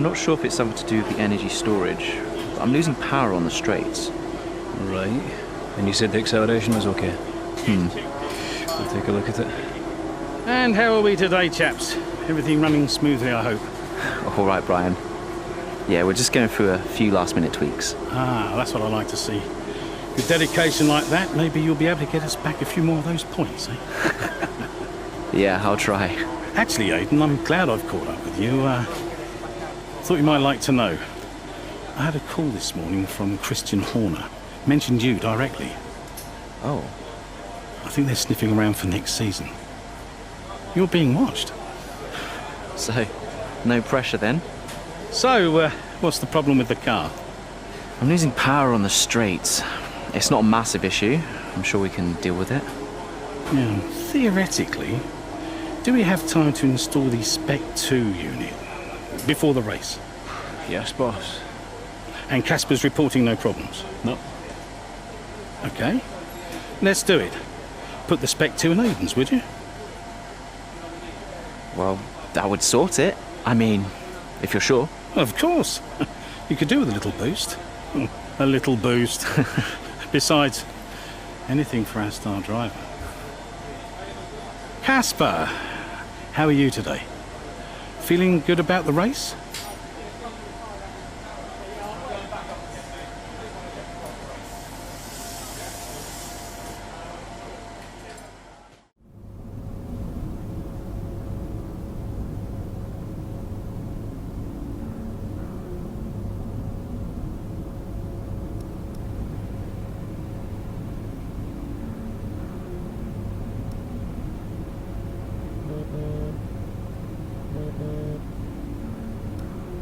I'm not sure if it's something to do with the energy storage, but I'm losing power on the straights. Right. And you said the acceleration was okay? We'll take a look at it. And how are we today, chaps? Everything running smoothly, I hope. All right, Brian. Yeah, we're just going through a few last-minute tweaks. Ah, that's what I like to see. With dedication like that, maybe you'll be able to get us back a few more of those points, eh? Yeah, I'll try. Actually, Aidan, I'm glad I've caught up with you. Thought you might like to know. I had a call this morning from Christian Horner. Mentioned you directly. Oh. I think they're sniffing around for next season. You're being watched. So, no pressure then? So, what's the problem with the car? I'm losing power on the straights. It's not a massive issue. I'm sure we can deal with it. Now, theoretically, do we have time to install the Spec 2 unit before the race? Yes, boss. And Casper's reporting no problems? No. Okay. Let's do it. Put the Spec 2 in Aiden's, would you? Well, that would sort it. I mean, if you're sure. Of course. You could do with a little boost. A little boost. Besides, anything for our star driver. Casper, how are you today? Feeling good about the race?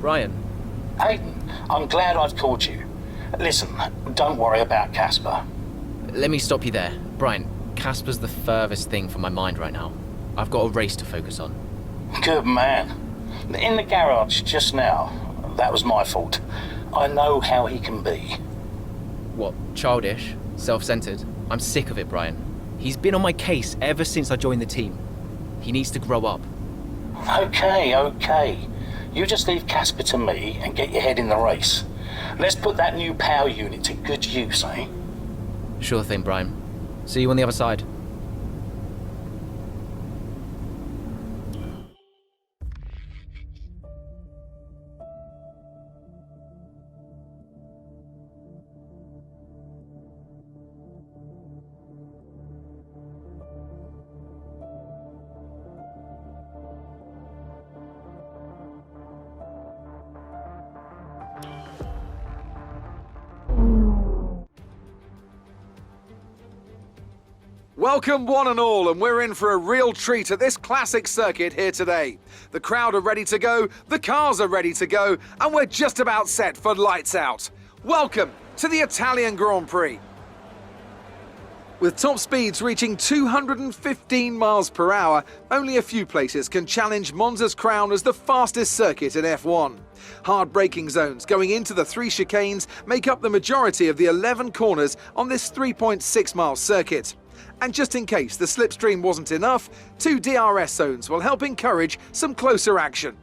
Brian. Aidan, I'm glad I've called you. Listen, don't worry about Casper. Let me stop you there. Brian, Casper's the furthest thing from my mind right now. I've got a race to focus on. Good man. In the garage just now, that was my fault. I know how he can be. What, childish? Self-centered? I'm sick of it, Brian. He's been on my case ever since I joined the team. He needs to grow up. Okay. You just leave Casper to me and get your head in the race. Let's put that new power unit to good use, eh? Sure thing, Brian. See you on the other side. Welcome one and all, and we're in for a real treat at this classic circuit here today. The crowd are ready to go, the cars are ready to go, and we're just about set for lights out. Welcome to the Italian Grand Prix. With top speeds reaching 215 miles per hour, only a few places can challenge Monza's crown as the fastest circuit in F1. Hard braking zones going into the 3 chicanes make up the majority of the 11 corners on this 3.6-mile circuit. And just in case the slipstream wasn't enough, 2 DRS zones will help encourage some closer action.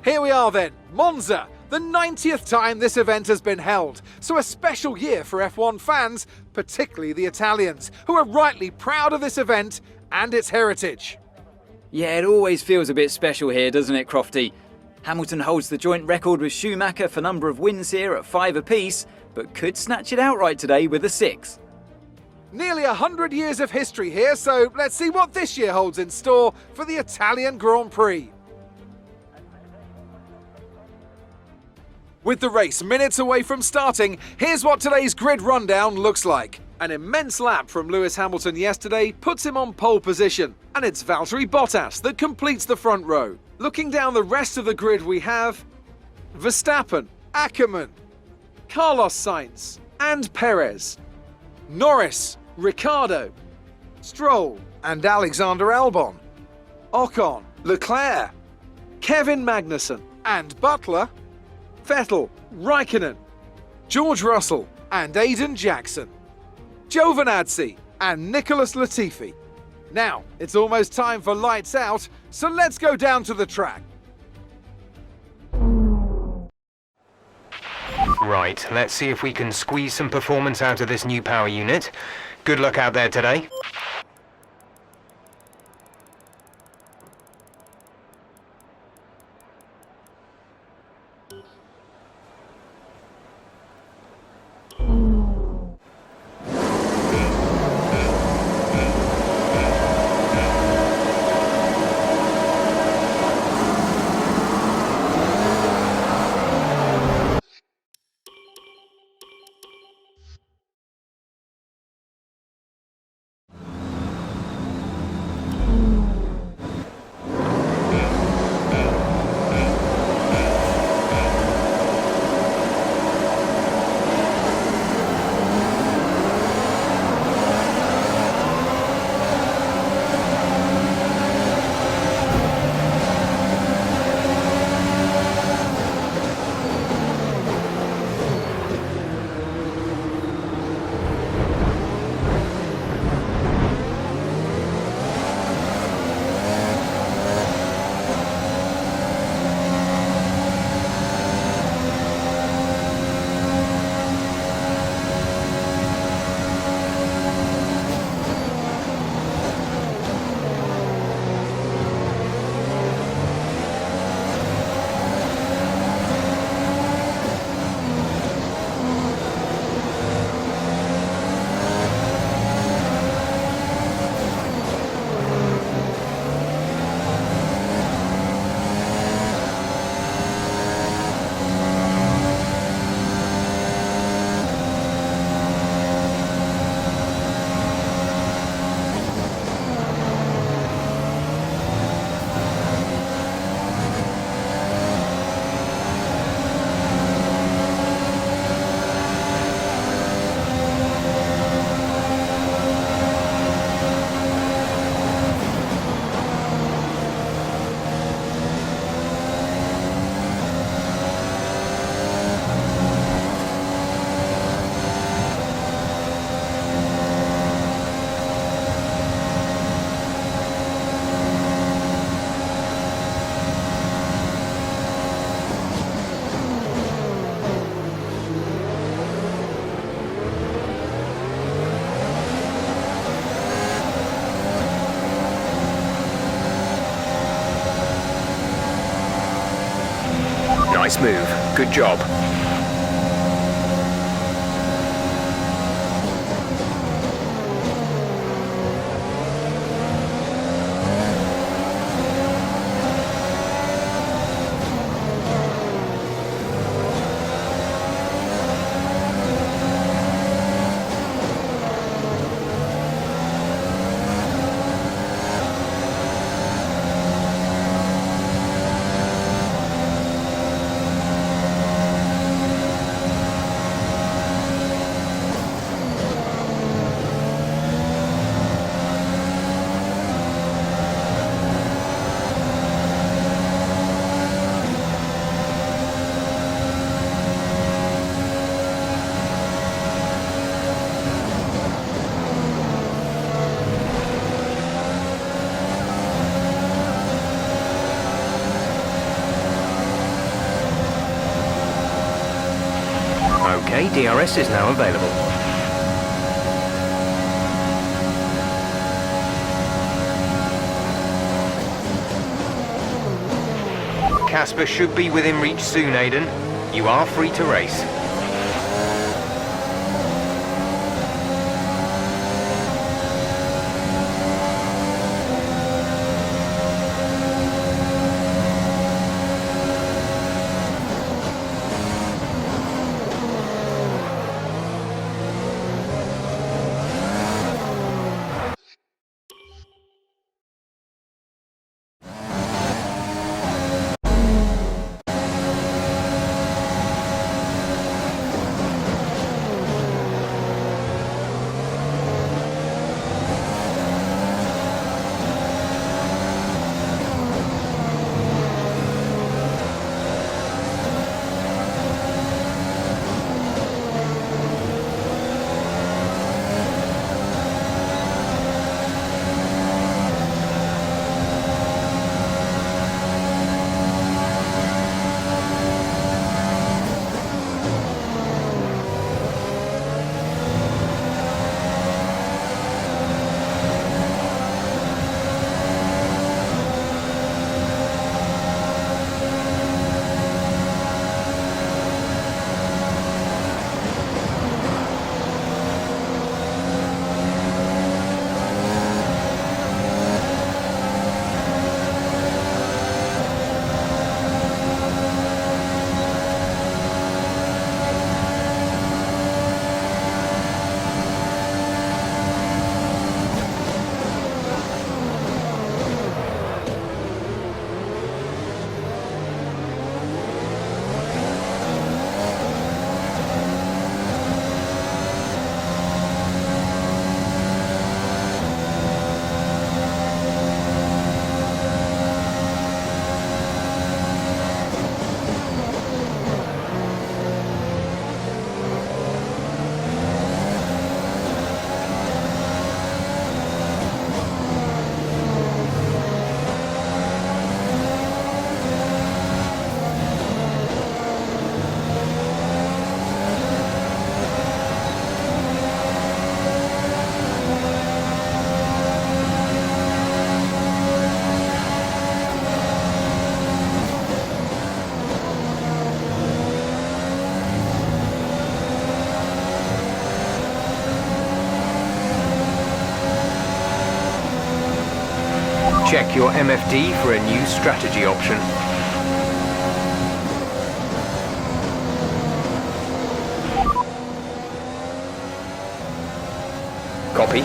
Here we are then, Monza, the 90th time this event has been held, so a special year for F1 fans, particularly the Italians, who are rightly proud of this event and its heritage. Yeah, it always feels a bit special here, doesn't it, Crofty? Hamilton holds the joint record with Schumacher for number of wins here at 5 apiece, but could snatch it outright today with a 6. Nearly 100 years of history here, so let's see what this year holds in store for the Italian Grand Prix. With the race minutes away from starting, here's what today's grid rundown looks like. An immense lap from Lewis Hamilton yesterday puts him on pole position, and it's Valtteri Bottas that completes the front row. Looking down the rest of the grid we have Verstappen, Ackermann, Carlos Sainz and Perez, Norris, Ricciardo, Stroll and Alexander Albon, Ocon, Leclerc, Kevin Magnussen and Butler, Vettel, Raikkonen, George Russell and Aiden Jackson, Giovinazzi and Nicholas Latifi. Now, it's almost time for lights out, so let's go down to the track. Right, let's see if we can squeeze some performance out of this new power unit. Good luck out there today. Nice move. Good job. Okay, DRS is now available. Casper should be within reach soon, Aidan. You are free to race. Check your MFD for a new strategy option. Copy.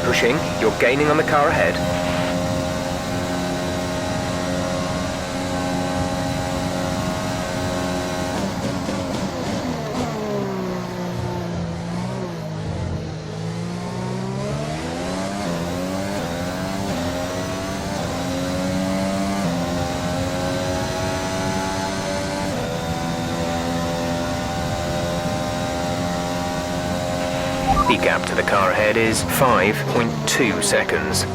Pushing, you're gaining on the car ahead. The gap to the car ahead is 5.2 seconds.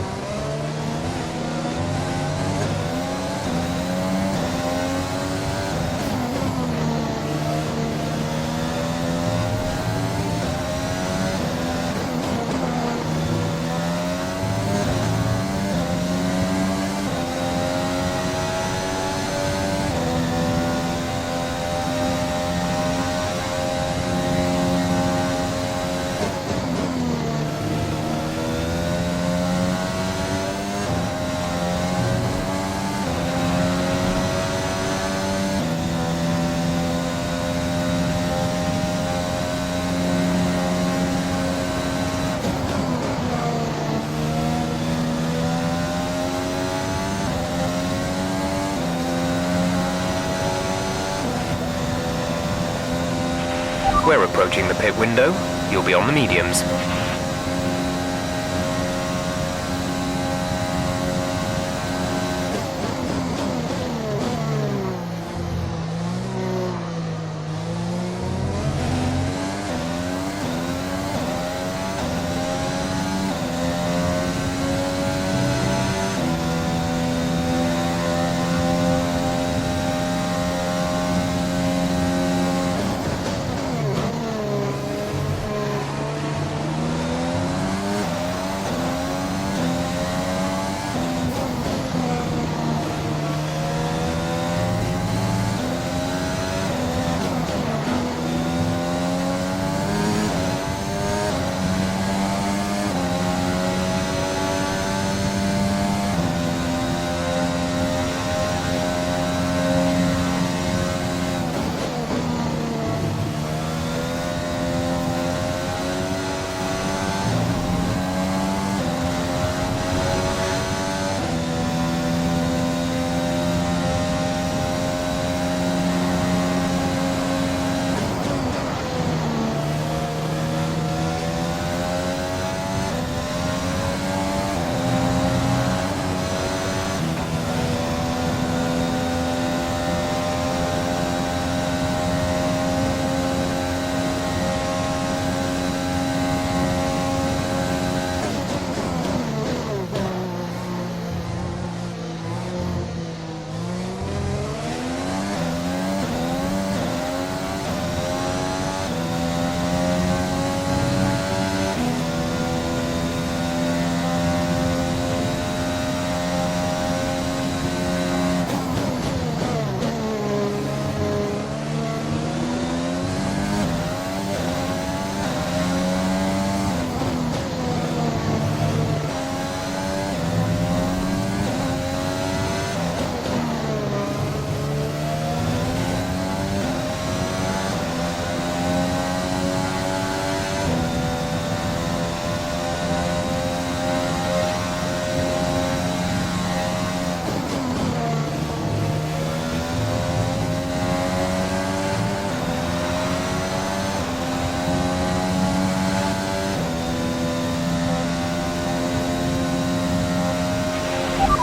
We're approaching the pit window. You'll be on the mediums.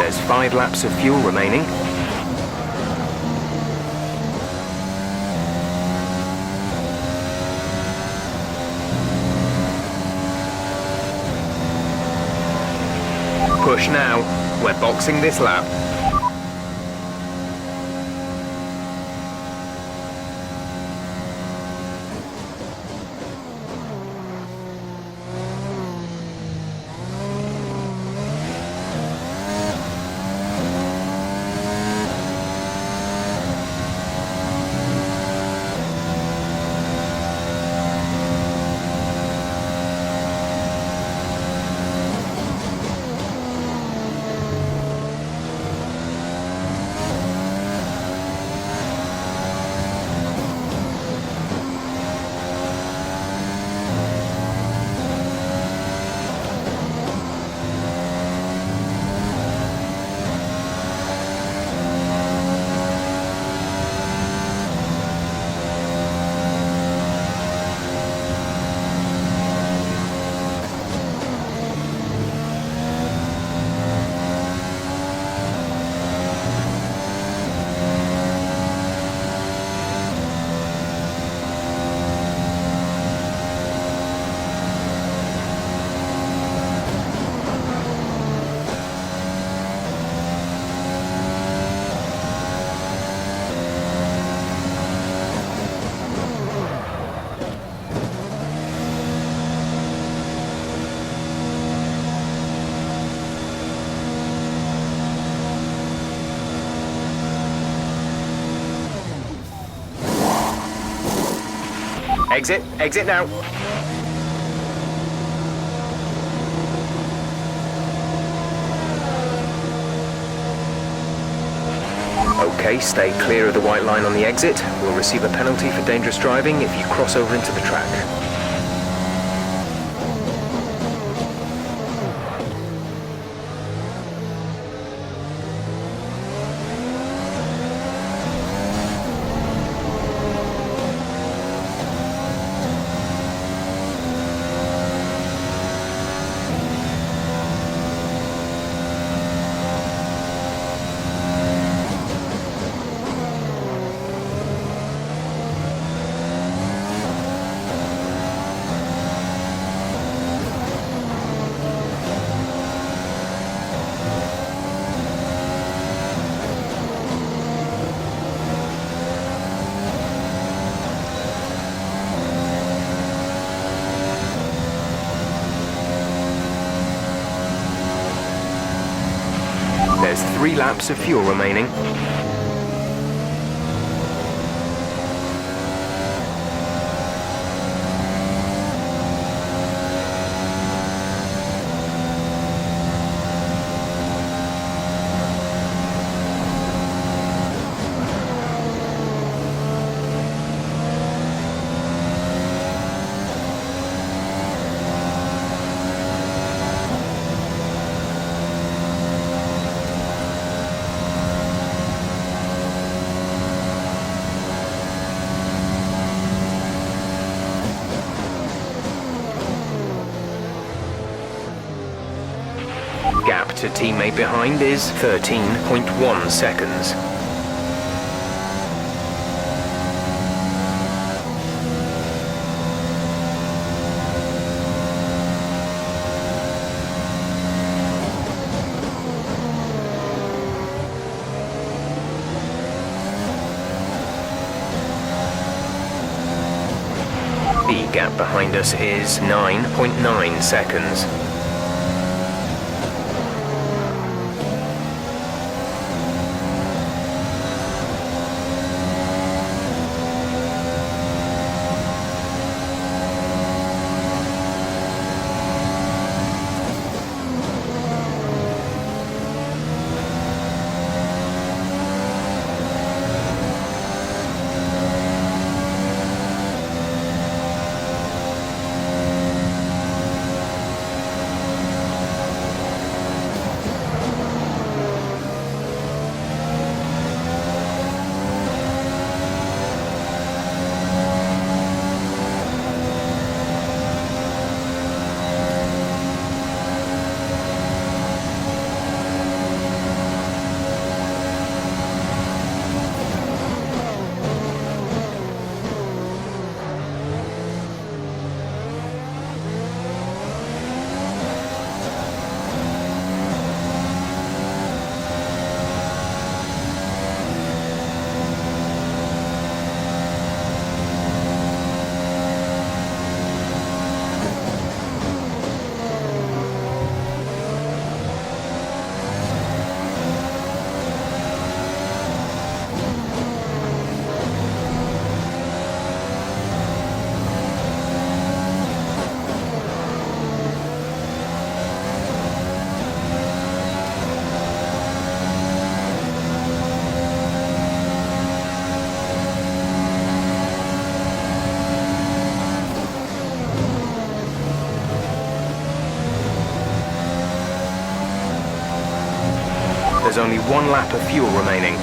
There's 5 laps of fuel remaining. Push now. We're boxing this lap. Exit now. Okay, stay clear of the white line on the exit. We'll receive a penalty for dangerous driving if you cross over into the track. There's 3 laps of fuel remaining. Gap to teammate behind is 13.1 seconds. The gap behind us is 9.9 seconds. There's only one lap of fuel remaining.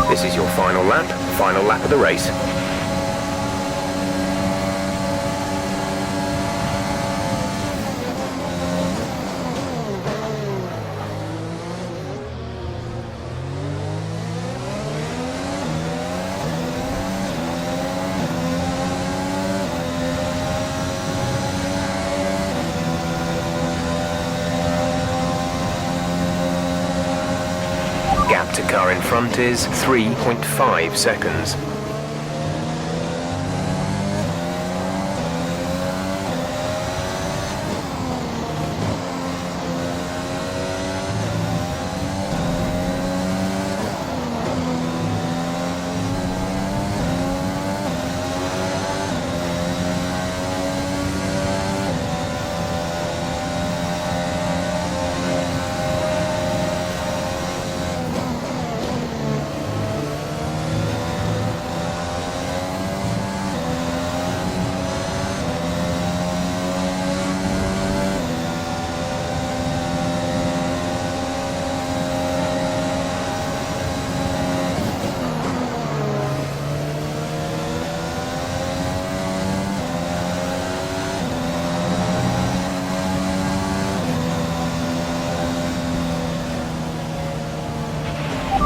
This is your final lap of the race. Gap to car in front is 3.5 seconds.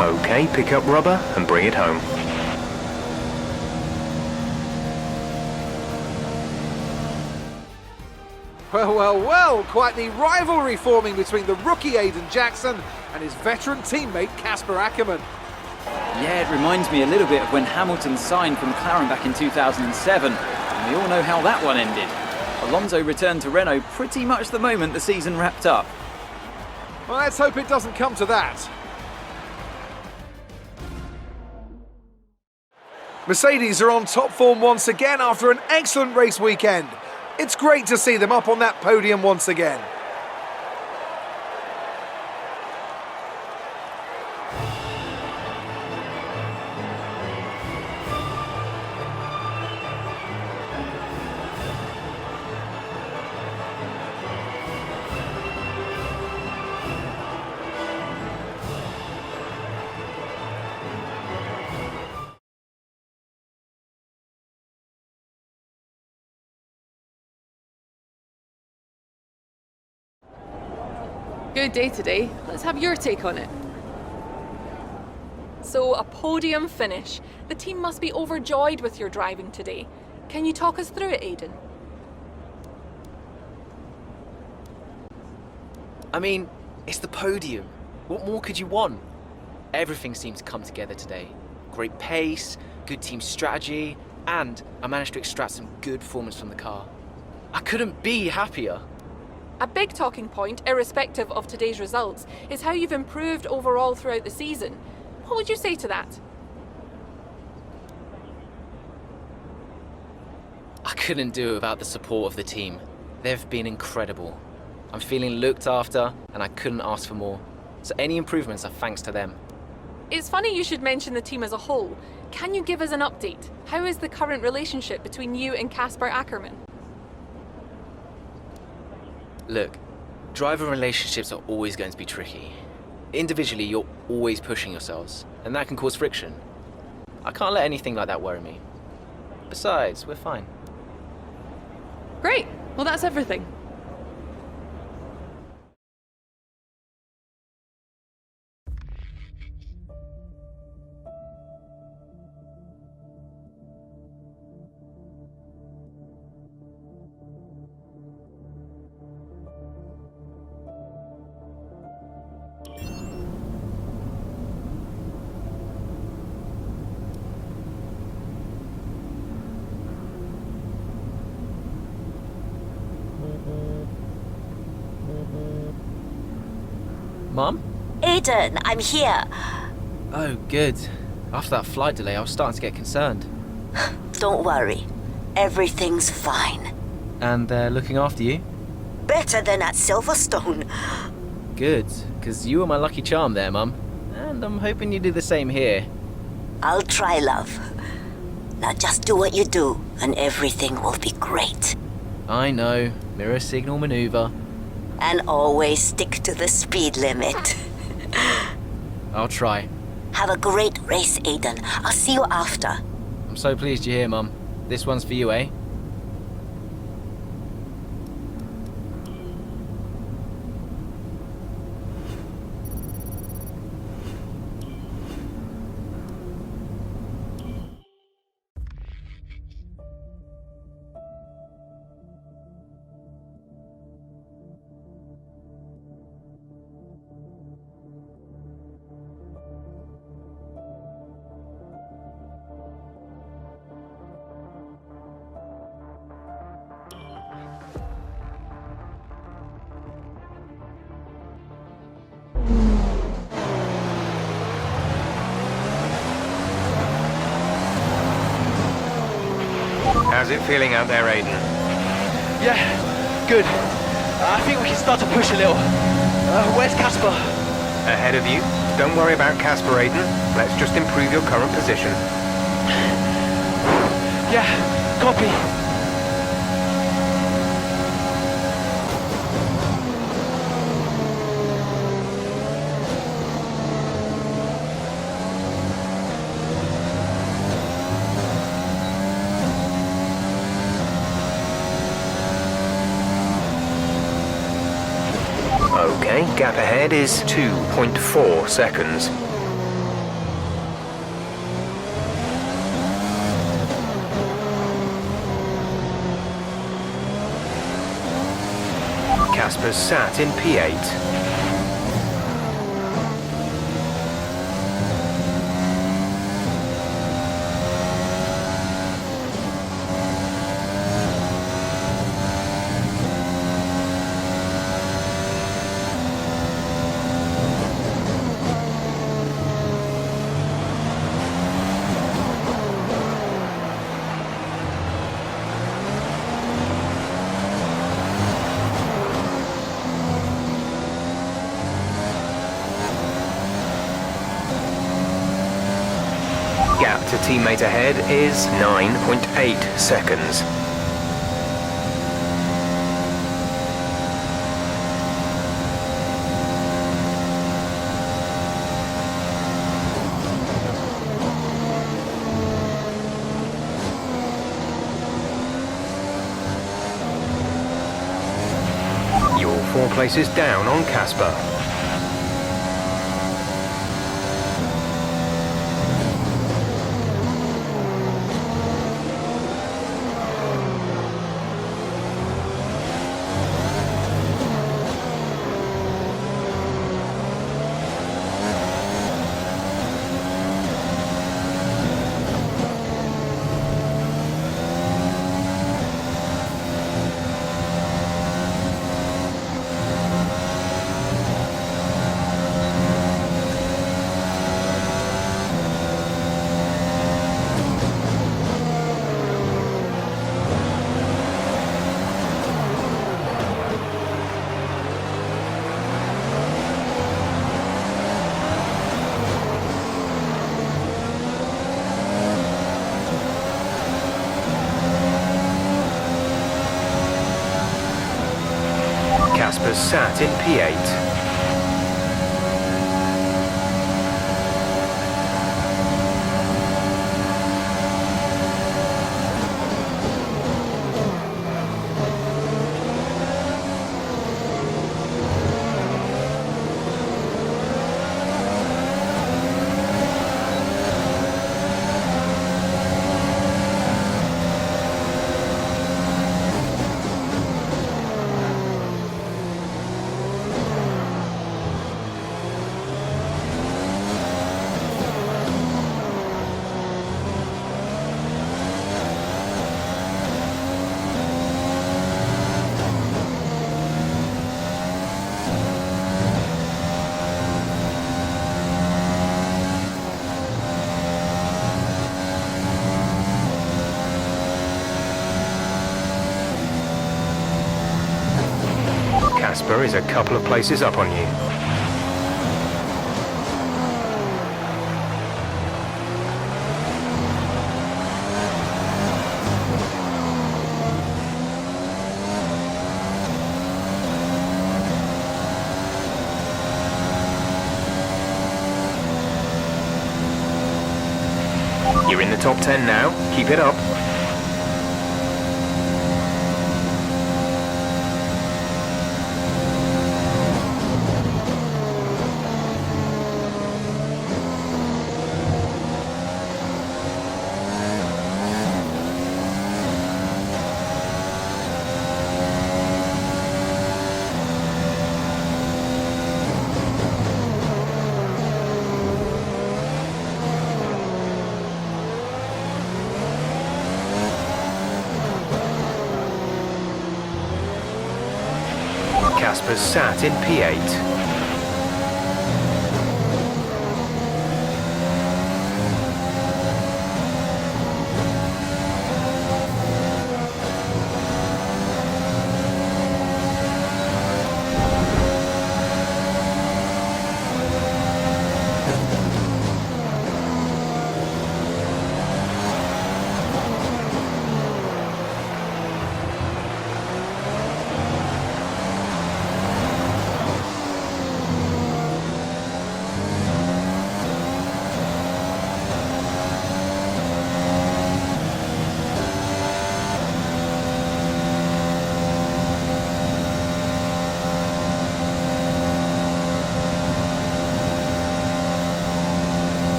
Okay, pick up rubber and bring it home. Well, well, well, quite the rivalry forming between the rookie Aiden Jackson and his veteran teammate Casper Ackermann. Yeah, it reminds me a little bit of when Hamilton signed for McLaren back in 2007, and we all know how that one ended. Alonso returned to Renault pretty much the moment the season wrapped up. Well, let's hope it doesn't come to that. Mercedes are on top form once again after an excellent race weekend. It's great to see them up on that podium once again. Good day today. Let's have your take on it. So, a podium finish. The team must be overjoyed with your driving today. Can you talk us through it, Aiden? I mean, it's the podium. What more could you want? Everything seemed to come together today. Great pace, good team strategy, and I managed to extract some good performance from the car. I couldn't be happier. A big talking point, irrespective of today's results, is how you've improved overall throughout the season. What would you say to that? I couldn't do it without the support of the team. They've been incredible. I'm feeling looked after, and I couldn't ask for more. So any improvements are thanks to them. It's funny you should mention the team as a whole. Can you give us an update? How is the current relationship between you and Casper Ackermann? Look, driver relationships are always going to be tricky. Individually, you're always pushing yourselves, and that can cause friction. I can't let anything like that worry me. Besides, we're fine. Great. Well, that's everything. Mum? Aiden, I'm here. Oh, good. After that flight delay, I was starting to get concerned. Don't worry. Everything's fine. And they're looking after you? better than at Silverstone. Good, because you were my lucky charm there, Mum. And I'm hoping you do the same here. I'll try, love. Now just do what you do, and everything will be great. I know. Mirror signal maneuver. And always stick to the speed limit. I'll try. Have a great race, Aiden. I'll see you after. I'm so pleased you're here, Mum. This one's for you, eh? How's it feeling out there, Aiden? Yeah, good. I think we can start to push a little. Where's Casper? Ahead of you. Don't worry about Casper, Aiden. Let's just improve your current position. Yeah, copy. Okay, gap ahead is 2.4 seconds. Casper's sat in P8. Gap to teammate ahead is 9.8 seconds. You're 4 places down on Casper. Casper sat in P8. Casper is a couple of places up on you. You're in the top 10 now. Keep it up. Casper's sat in P8.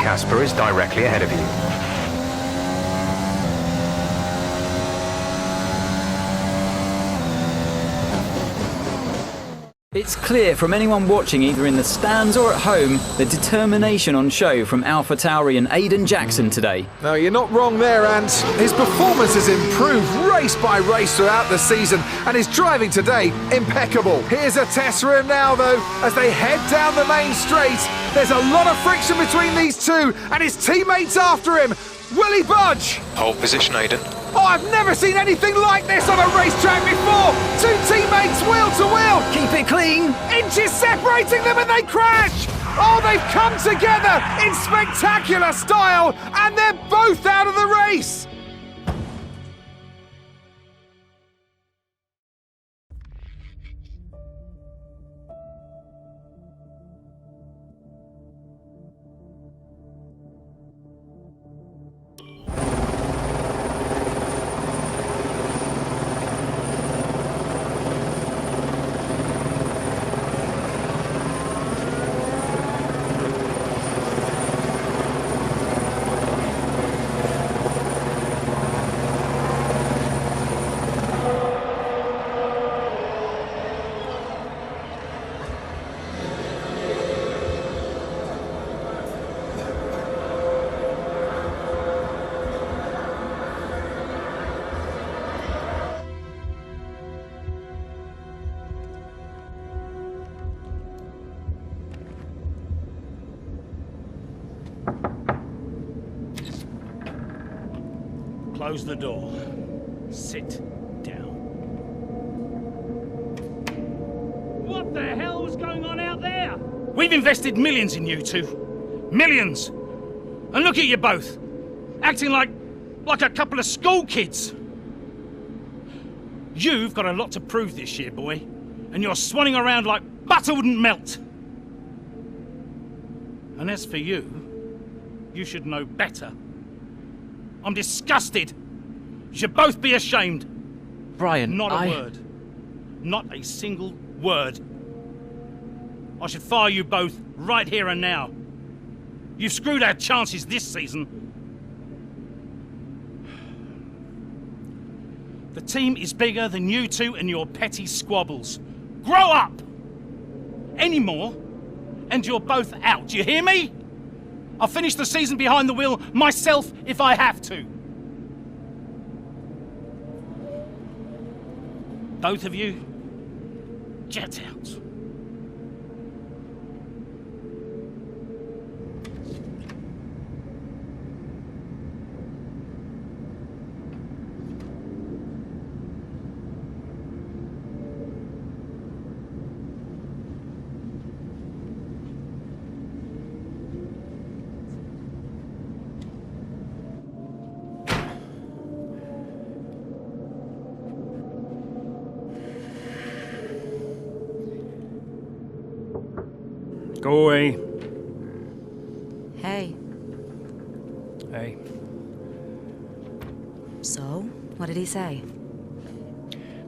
Casper is directly ahead of you. It's clear from anyone watching either in the stands or at home the determination on show from Alpha Tauri and Aidan Jackson today. No, you're not wrong there, Ant. His performance has improved race by race throughout the season, and his driving today, impeccable. Here's a test for him now, though, as they head down the main straight. There's a lot of friction between these two, and his teammates after him. Will he budge? Hold position, Aidan. Oh, I've never seen anything like this on a racetrack before! Two teammates wheel to wheel! Keep it clean! Inches separating them and they crash! Oh, they've come together in spectacular style, and they're both out of the race! Close the door. Sit down. What the hell was going on out there? We've invested millions in you two. Millions! And look at you both. Acting like a couple of school kids. You've got a lot to prove this year, boy. And you're swanning around like butter wouldn't melt. And as for you, you should know better. I'm disgusted. You should both be ashamed. Brian, Not a word. Not a single word. I should fire you both right here and now. You've screwed our chances this season. The team is bigger than you two and your petty squabbles. Grow up! Any more, and you're both out. You hear me? I'll finish the season behind the wheel myself if I have to. Both of you, get out. Go away. Hey. Hey. So, what did he say?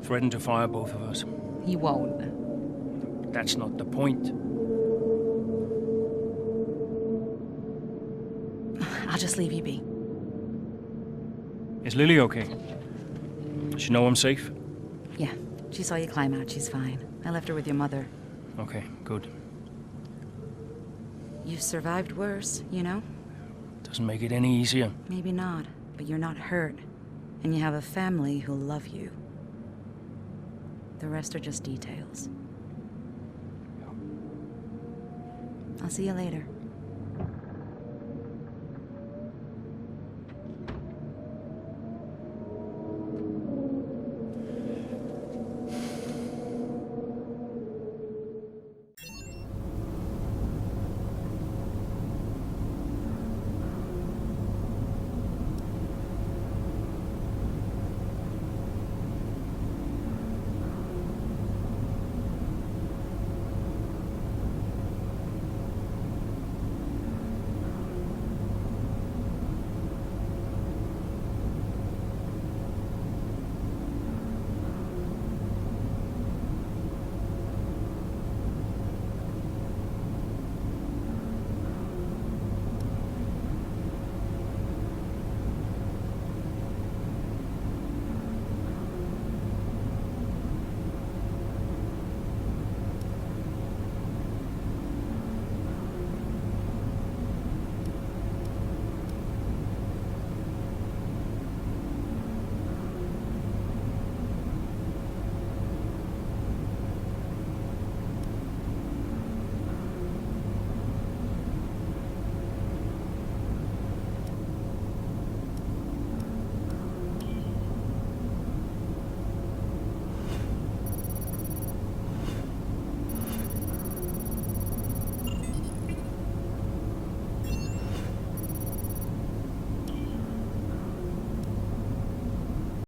Threatened to fire both of us. He won't. That's not the point. I'll just leave you be. Is Lily okay? Does she know I'm safe? Yeah, she saw you climb out. She's fine. I left her with your mother. Okay, good. You've survived worse, you know? Doesn't make it any easier. Maybe not, but you're not hurt. And you have a family who'll love you. The rest are just details. I'll see you later.